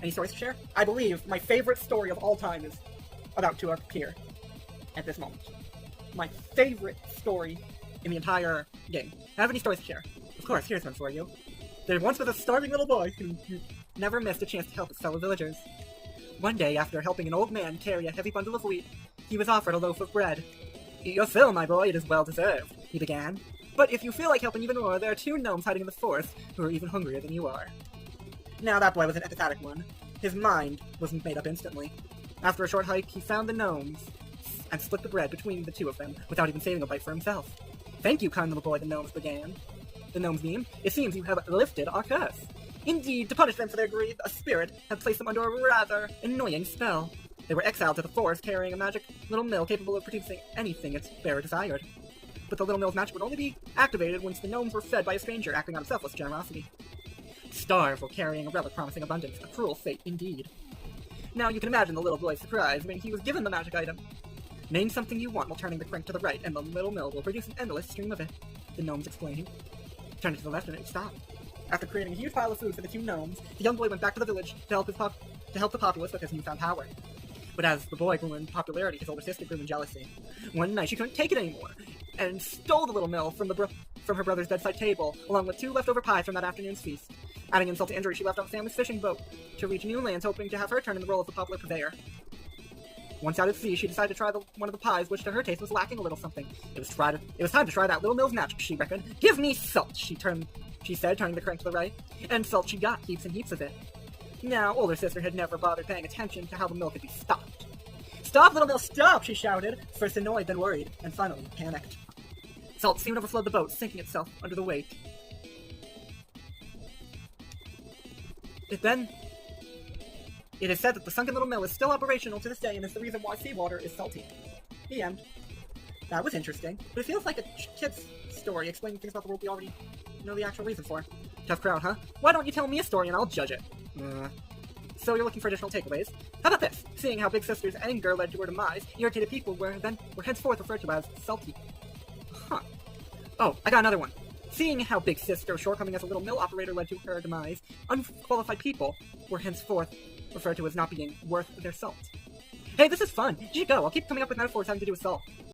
Any stories to share? I believe my favorite story of all time is about to appear at this moment. My favorite story in the entire game. Have any stories to share? Of course, here's one for you. There once was a starving little boy who never missed a chance to help his fellow villagers. One day, after helping an old man carry a heavy bundle of wheat, he was offered a loaf of bread. "Eat your fill, my boy, it is well deserved," he began. "But if you feel like helping even more, there are 2 gnomes hiding in the forest who are even hungrier than you are." Now that boy was an empathetic one. His mind was made up instantly. After a short hike, he found the gnomes and split the bread between the 2 of them, without even saving a bite for himself. "Thank you, kind little boy," the gnomes began. The gnomes beamed. "It seems you have lifted our curse. Indeed, to punish them for their greed, a spirit had placed them under a rather annoying spell. They were exiled to the forest carrying a magic little mill capable of producing anything its bearer desired. But the little mill's magic would only be activated once the gnomes were fed by a stranger acting out of selfless generosity. Starve while carrying a relic promising abundance, a cruel fate indeed." Now you can imagine the little boy's surprise when he was given the magic item. "Name something you want while turning the crank to the right, and the little mill will produce an endless stream of it," the gnomes explained. Turn it to the left and it would stop. After creating a huge pile of food for the 2 gnomes, the young boy went back to the village to help the populace with his newfound power. But as the boy grew in popularity, his older sister grew in jealousy. One night she couldn't take it anymore, and stole the little mill from her brother's bedside table, along with 2 leftover pies from that afternoon's feast. Adding insult to injury, she left on Sammy's fishing boat to reach new lands, hoping to have her turn in the role of the popular purveyor. Once out at sea, she decided to try one of the pies, which to her taste was lacking a little something. It was time to try that little mill's magic, she reckoned. "Give me salt," she said, turning the crank to the right. And salt she got, heaps and heaps of it. Now, older sister had never bothered paying attention to how the mill could be stopped. "Stop, little mill, stop!" she shouted, first annoyed, then worried, and finally panicked. Salt soon overflowed the boat, sinking itself under the weight. It is said that the sunken little mill is still operational to this day and is the reason why seawater is salty. The end. That was interesting, but it feels like a kid's story explaining things about the world we already know the actual reason for. Tough crowd, huh? Why don't you tell me a story and I'll judge it? So you're looking for additional takeaways? How about this? Seeing how Big Sister's anger led to her demise, irritated people were henceforth referred to as salty. Huh. Oh, I got another one. Seeing how Big Sister's shortcoming as a little mill operator led to her demise, unqualified people were henceforth referred to as not being worth their salt. Hey, this is fun! You should go. I'll keep coming up with metaphors having to do with salt.